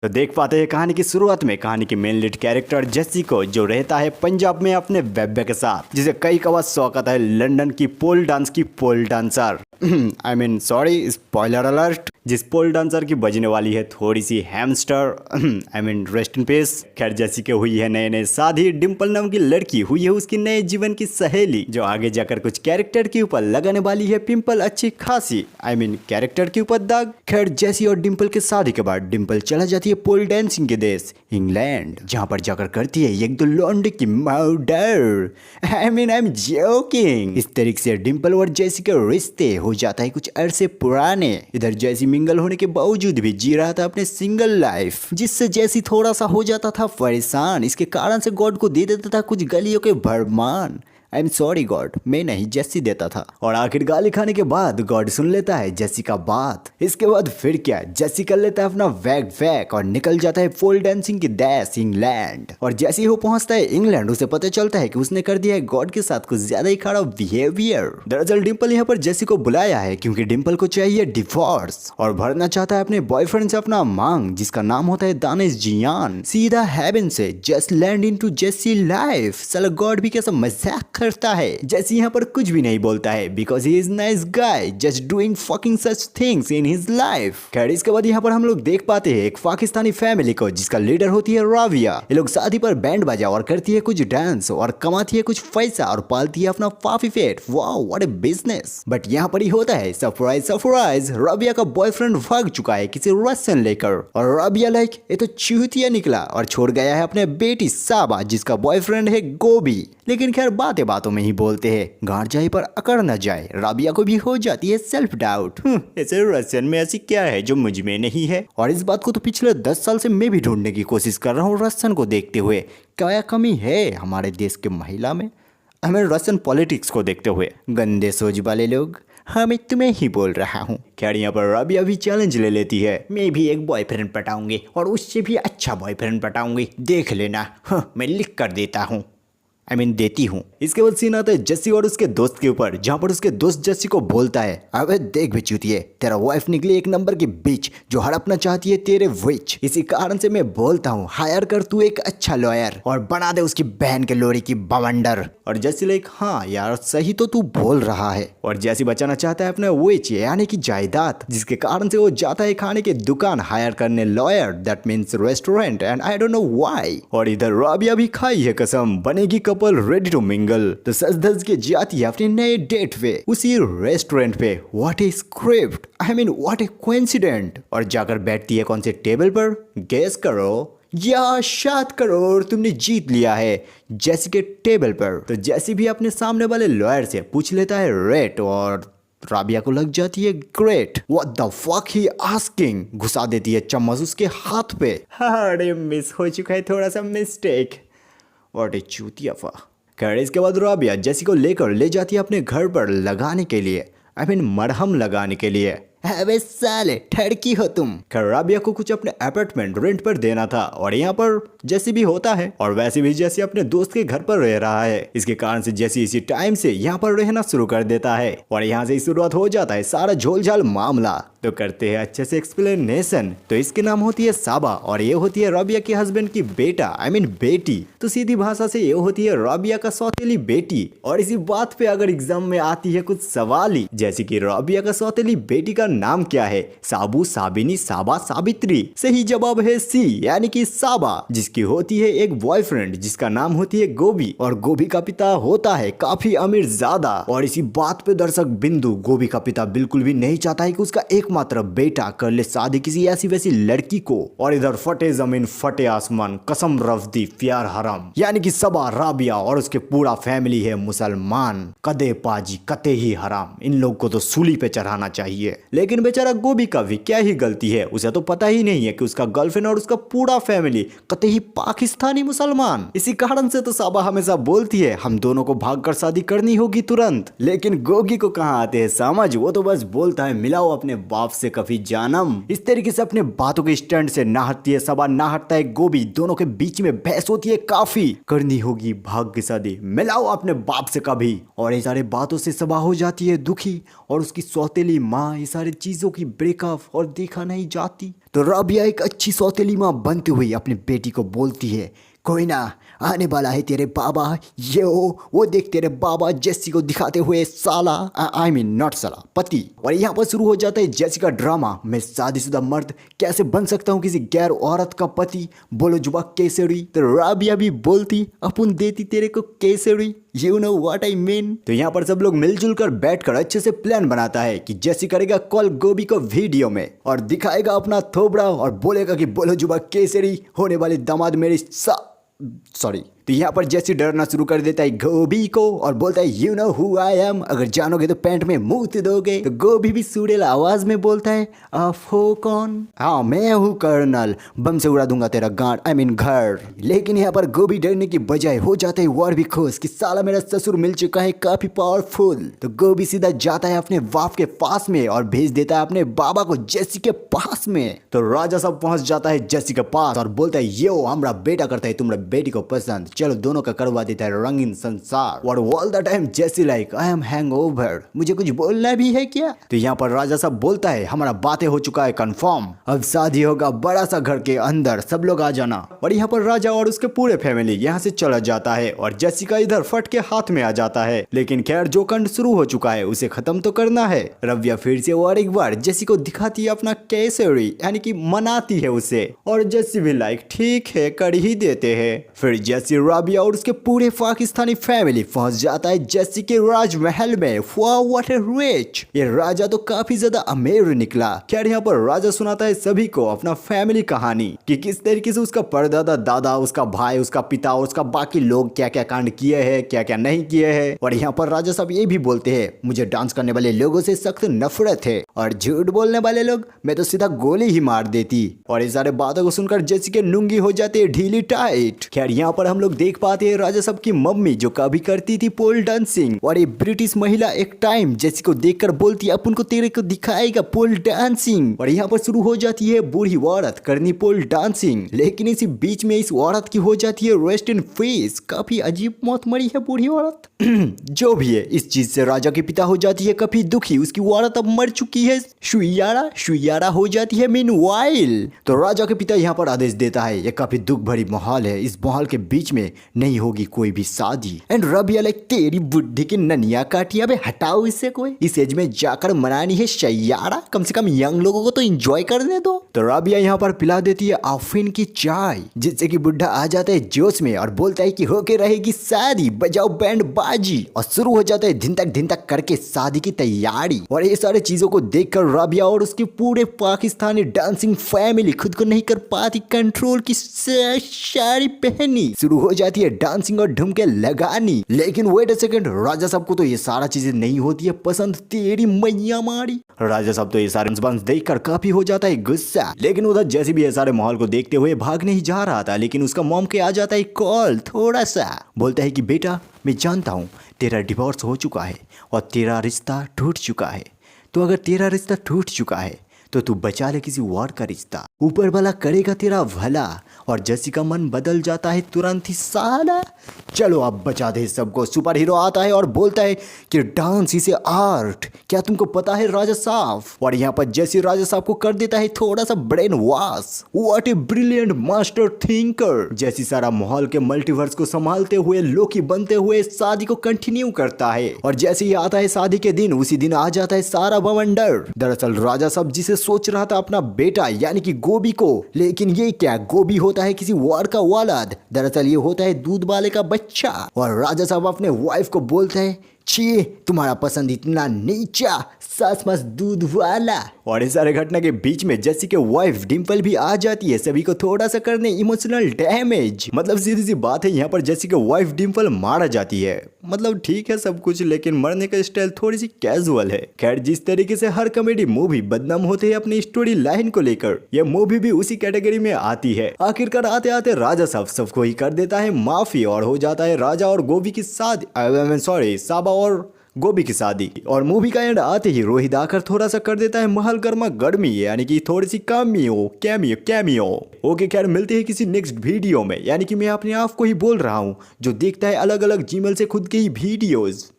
तो देख पाते हैं कहानी की शुरुआत में कहानी के मेन लीड कैरेक्टर जेसी को, जो रहता है पंजाब में अपने बेबे के साथ, जिसे कई कबार शौक आता है लंदन की पोल डांस की pole dancer. I mean sorry, spoiler alert. जिस पोल डांसर की बजने वाली है थोड़ी सी hamster. I mean rest in peace. खैर जेसी के हुई है नए नए शादी, डिम्पल नाम की लड़की हुई है उसकी नए जीवन की सहेली, जो आगे जाकर कुछ कैरेक्टर के ऊपर लगाने वाली है पिंपल अच्छी खासी। आई मीन कैरेक्टर के ऊपर दाग। खैर जेसी और डिम्पल के शादी के बाद डिम्पल चला जाती है पोल डांसिंग के देश इंग्लैंड, जहां पर जाकर करती है एक दो लौंडे की murder. I mean I am joking. इस तरीके से डिम्पल और जेसी के रिश्ते हो जाता है कुछ अरसे पुराने। इधर जेसी मिंगल होने के बावजूद भी जी रहा था अपने सिंगल लाइफ, जिससे जेसी थोड़ा सा हो जाता था परेशान। इसके कारण से गॉड को दे देता था कुछ गलियों के भरमान। आई एम सॉरी गॉड, मैं नहीं जेसी देता था। और आखिर गाली खाने के बाद गॉड सुन लेता है जेसी का बात। इसके बाद फिर क्या, जेसी कर लेता है अपना बैग वैक और निकल जाता है पोल डांसिंग के देश इंग्लैंड। और जैसे ही वो पहुंचता है इंग्लैंड, उसे पता चलता है कि उसने कर दिया है गॉड के साथ कुछ ज्यादा ही खराब बिहेवियर। दरअसल डिम्पल यहाँ पर जेसी को बुलाया है क्योंकि डिम्पल को चाहिए डिवोर्स और भरना चाहता है अपने बॉयफ्रेंड से अपना मांग, जिसका नाम होता है दानिश जियान। सीधा हेवन से जस्ट लैंड इनटू जेसी लाइफ। साला गॉड भी कैसा मजाक करता है। जैसे यहाँ पर कुछ भी नहीं बोलता है because he is nice guy just doing fucking such things in his life. खैर इसके बाद यहाँ पर हम लोग देख पाते हैं एक पाकिस्तानी फैमिली को, जिसका लीडर होती है राविया। ये लोग शादी पर बैंड बजा और करती है कुछ डांस और कमाती है कुछ पैसा और पालती है अपना puffy pet. Wow what a business. But यहाँ पर ही होता है सरप्राइज सरप्राइज, राविया का बॉयफ्रेंड भाग चुका है किसी रसन लेकर। और राविया लाइक ये तो चूतिया निकला और छोड़ गया है अपने बेटी साबा, जिसका बॉयफ्रेंड है गोभी। लेकिन खैर बातें बातों में ही बोलते हैं, गांठ जाए पर अकड़ न जाए। राबिया को भी हो जाती है सेल्फ डाउट, ऐसे रसियन में ऐसी क्या है जो मुझ में नहीं है। और इस बात को तो पिछले 10 साल से मैं भी ढूंढने की कोशिश कर रहा हूँ रसियन को देखते हुए, क्या कमी है हमारे देश के महिला में, हमें रसियन पॉलिटिक्स को देखते हुए। गंदे सोच वाले लोग, हाँ मैं तुम्हें ही बोल रहा हूँ। खैर यहाँ पर राबिया भी चैलेंज ले लेती है, मैं भी एक बॉयफ्रेंड पटाऊंगी और उससे भी अच्छा बॉयफ्रेंड पटाऊंगी, देख लेना। मैं लिख कर देता हूँ, देती हूँ। इसके बाद सीन आता है जेसी और उसके दोस्त के ऊपर, जहाँ पर उसके दोस्त जेसी को बोलता है, अबे देख बेचूतिए, तेरा वाइफ निकली एक नंबर की बीच जो हड़पना चाहती है तेरे विच। इसी कारण से मैं बोलता हूँ हायर कर तू एक अच्छा लॉयर और बना दे उसकी बहन के लोरी की बवंडर। और जेसी लाइक हाँ यार सही तो तू बोल रहा है। और जेसी बचाना चाहता है अपने विच यानी कि जायदाद, जिसके कारण से वो जाता है खाने की दुकान हायर करने lawyer, that means restaurant, and I don't know why. और इधर राबिया भी खाई है कसम, बनेगी रेडी टू मिंगल, तो सच धज के जाती है अपने नए डेट पे उसी रेस्टोरेंट पे। What A script, what A coincident. और जाकर बैठती है कौन से टेबल पर, गेस करो, या 7 करोड़ तुमने जीत लिया है जेसी के टेबल पर। तो जेसी भी अपने सामने वाले लॉयर से पूछ लेता है रेट, और राबिया को लग जाती है great. What the fuck he asking, घुसा देती है चम्मच उसके हाथ पे। अरे मिस हो चुका है थोड़ा सा मिस्टेक। और चूतिया फा। खैर इसके बाद राबिया जेसी को लेकर ले जाती है अपने घर पर लगाने के लिए, मरहम लगाने के लिए। अबे साले ठड़की हो तुम। खैर राबिया को कुछ अपने अपार्टमेंट रेंट पर देना था और यहाँ पर जेसी भी होता है, और वैसे भी जेसी अपने दोस्त के घर पर रह रहा है। इसके कारण से जेसी इसी टाइम से यहाँ पर रहना शुरू कर देता है और यहाँ से शुरुआत हो जाता है सारा झोलझाल मामला। तो करते हैं अच्छे से एक्सप्लेनेशन। तो इसके नाम होती है साबा और ये होती है राबिया के हस्बैंड की बेटा, बेटी। तो सीधी भाषा से ये होती है राबिया का सौतेली बेटी। और इसी बात पे अगर एग्जाम में आती है कुछ सवाल, जैसे कि राबिया का सौतेली बेटी का नाम क्या है, साबू, साबिनी, साबा, साबित्री। सही जवाब है सी यानी कि साबा, जिसकी होती है एक बॉयफ्रेंड जिसका नाम होती है गोभी, और गोभी का पिता होता है काफी अमीर ज्यादा। और इसी बात पे दर्शक बिंदु, गोभी का पिता बिल्कुल भी नहीं चाहता है कि उसका एकमात्र बेटा कर ले शादी किसी ऐसी वैसी लड़की को। और इधर फटे जमीन फटे आसमान, कसम रफ्दी प्यार हराम, यानी कि सबा, राबिया और उसके पूरा फैमिली है मुसलमान। कदे पाजी कते ही हराम, इन लोग को तो सूली पे चढ़ाना चाहिए। लेकिन बेचारा गोभी का भी क्या ही गलती है, उसे तो पता ही नहीं है कि उसका गर्लफ्रेंड और उसका पूरा फैमिली कतई पाकिस्तानी मुसलमान। इसी कारण से तो साबा हमेशा बोलती है हम दोनों को भागकर शादी करनी होगी तुरंत। लेकिन गोगी को कहाँ आते हैं समझ, वो तो बस बोलता है मिलाओ अपने बाप से कभी जानम। इस तरीके से अपने बातों के स्टैंड से ना हटती है साबा, ना हटता है गोभी। दोनों के बीच में बहस होती है काफी, करनी होगी भाग की शादी, मिलाओ अपने बाप से कभी। और ये सारे बातों से सबा हो जाती है दुखी, और उसकी सौतेली माँ ये सारे सारी चीजों की ब्रेकअप और देखा नहीं जाती। तो राबिया एक अच्छी सौतेली माँ बनते हुए अपनी बेटी को बोलती है, कोई ना, आने वाला है तेरे बाबा, ये वो देख तेरे बाबा जेसी को दिखाते हुए साला, आई मीन नॉट साला, पति। और यहाँ पर शुरू हो जाता है जेसी का ड्रामा। मैं शादीशुदा मर्द कैसे बन सकता हूँ किसी गैर औरत का पति, बोलो जुबा केसरी। तो राबिया भी बोलती, अपन देती तेरे को Kesari, you know what I mean. तो यहाँ पर सब लोग मिलजुल कर बैठकर अच्छे से प्लान बनाता है कि जेसी करेगा कॉल गोभी को वीडियो में और दिखाएगा अपना थोबड़ा और बोलेगा कि बोलो जुबा केसरी, होने वाले दामाद मेरी सॉरी। तो यहाँ पर जेसी डरना शुरू कर देता है गोभी को और बोलता है you know who I am, अगर जानोगे तो पैंट में मुंह दोगे। तो गोभी भी सुड़ेल आवाज में बोलता है आप हो कौन? हाँ मैं हूँ कर्नल, बम से उड़ा दूंगा तेरा गांड, आई मीन घर। लेकिन यहाँ पर गोभी डरने की बजाय हो जाता है और भी खुश कि साला मेरा ससुर मिल चुका है काफी पावरफुल। तो गोभी सीधा जाता है अपने बाप के पास में और भेज देता है अपने बाबा को जेसी के पास में। तो राजा साहब पहुंच जाता है जेसी के पास और बोलता है यो हमारा बेटा करता है तुम्हारे बेटी को पसंद, चलो दोनों का करवा देता है रंगीन संसार। और ऑल द टाइम जेसी लाइक आई एम हैंगओवर, मुझे कुछ बोलना भी है क्या? तो यहाँ पर राजा साहब बोलता है हमारा बातें हो चुका है कंफर्म, अब शादी होगा बड़ा सा घर के अंदर, सब लोग आ जाना। और यहाँ पर राजा और उसके पूरे फैमिली यहाँ से चला जाता है और जेसी का इधर फट के हाथ में आ जाता है। लेकिन खैर जो कांड शुरू हो चुका है उसे खत्म तो करना है। रविया फिर से और एक बार जेसी को दिखाती है अपना केसरी, यानी कि मनाती है उसे, और जेसी भी लाइक ठीक है कर ही देते हैं। फिर जेसी राबिया और उसके पूरे पाकिस्तानी फैमिली पहुंच जाता है जेसी के राजमहल में। व्हाट ए रिच, ये राजा तो काफी ज्यादा अमीर निकला। खैर यहाँ पर राजा सुनाता है सभी को अपना फैमिली कहानी कि किस तरीके से उसका परदादा, दादा, उसका भाई, उसका पिता और उसका बाकी लोग क्या क्या कांड किए हैं, क्या क्या नहीं किए हैं। और यहाँ पर राजा साहब ये भी बोलते हैं मुझे डांस करने वाले लोगों से सख्त नफरत है और झूठ बोलने वाले लोग मैं तो सीधा गोली ही मार देती। और ये सारे बातों को सुनकर जेसी के नुंगी हो जाती है ढीली टाइट। खैर यहाँ पर हम लोग देख पाते हैं राजा साहब की मम्मी जो कभी करती थी पोल डांसिंग, और ये ब्रिटिश महिला एक टाइम जेसी को देखकर बोलती है अपन को तेरे को दिखाएगा पोल डांसिंग। और यहाँ पर शुरू हो जाती है बूढ़ी औरत करनी पोल डांसिंग, लेकिन इसी बीच में इस औरत की हो जाती है रेस्ट इन पीस। काफी अजीब मौत मरी है बूढ़ी औरत। जो भी है इस चीज से राजा के पिता हो जाती है काफी दुखी, उसकी औरत अब मर चुकी है, शुइयारा हो जाती है मीनवाइल। तो राजा के पिता यहाँ पर आदेश देता है ये काफी दुख भरी माहौल है, इस माहौल के बीच में नहीं होगी कोई भी शादी। एंड रबिया लाइक तेरी बुद्धि की ननिया काटिया बे, हटाओ इससे, कोई इस एज में जाकर मनानी है शैयारा, कम से कम यंग लोगों को तो एंजॉय करने दो। तो रबिया यहाँ पर पिला देती है आफिन की चाय, जिससे कि बुढ़ा आ जाता है जोश में और बोलता है कि होके रहेगी शादी, बजाओ बैंड बाजी। और शुरू हो जाता है दिन तक करके शादी की तैयारी। और ये सारे चीजों को देखकर रबिया और उसके पूरे पाकिस्तानी डांसिंग फैमिली खुद को नहीं कर पाती कंट्रोल की साड़ी पहनी शुरू हो जाती है डांसिंग और ढुमके लगानी। लेकिन वेट अ सेकंड, राजा साहब को तो ये सारा चीजें नहीं होती है पसंद, तेरी मैया मारी। राजा साहब तो ये सारे बंस देखकर काफी हो जाता है गुस्सा। लेकिन उधर जैसे भी ये सारे माहौल को देखते हुए भाग नहीं जा रहा था, लेकिन उसका मॉम के आ जाता है कॉल, थोड़ा सा बोलता है कि बेटा मैं जानता हूँ तेरा डिवोर्स हो चुका है और तेरा रिश्ता टूट चुका है, तो अगर तेरा रिश्ता टूट चुका है तो तू बचा ले किसी और का रिश्ता, ऊपर वाला करेगा तेरा भला। और जेसी का मन बदल जाता है तुरंत ही, साला चलो अब बचा दे सबको। सुपर हीरो आता है और बोलता है कि डांस इज आर्ट, क्या तुमको पता है राजा साहब? और यहाँ पर जेसी राजा साहब को कर देता है थोड़ा सा brainwash. What a brilliant master thinker. Jessie सारा माहौल के मल्टीवर्स को संभालते हुए लोकी बनते हुए शादी को कंटिन्यू करता है। और जैसे ही आता है शादी के दिन, उसी दिन आ जाता है सारा बवंडर। दरअसल राजा साहब जिसे सोच रहा था अपना बेटा यानी कि गोभी को, लेकिन ये क्या, गोभी होता है किसी वार का औलाद, दरअसल ये होता है दूध वाले का बच्चा। और राजा साहब अपने वाइफ को बोलते हैं छी तुम्हारा पसंद इतना नीचा, सास मास दूध वाला। और इस सारे घटना के बीच में जेसी के वाइफ डिम्पल भी आ जाती है सभी को थोड़ा सा करने इमोशनल डैमेज। मतलब सीधी सी बात है, यहाँ पर जेसी के वाइफ डिम्पल मारा जाती है। मतलब ठीक है सब कुछ, लेकिन मरने का स्टाइल थोड़ी सी कैजुअल है। खैर जिस तरीके से हर कॉमेडी मूवी बदनाम होते हैं अपनी स्टोरी लाइन को लेकर, यह मूवी भी उसी कैटेगरी में आती है। आखिरकार आते आते राजा साहब सबको ही कर देता है माफी और हो जाता है राजा और गोभी की शादी, सॉरी साबा और गोभी की शादी। और मूवी का एंड आते ही रोहित आकर थोड़ा सा कर देता है महल गर्मा गर्मी, यानी कि थोड़ी सी कैमियो। ओके खैर मिलते हैं किसी नेक्स्ट वीडियो में, यानी कि मैं अपने आप को ही बोल रहा हूँ जो देखता है अलग अलग जीमेल से खुद के ही वीडियोस।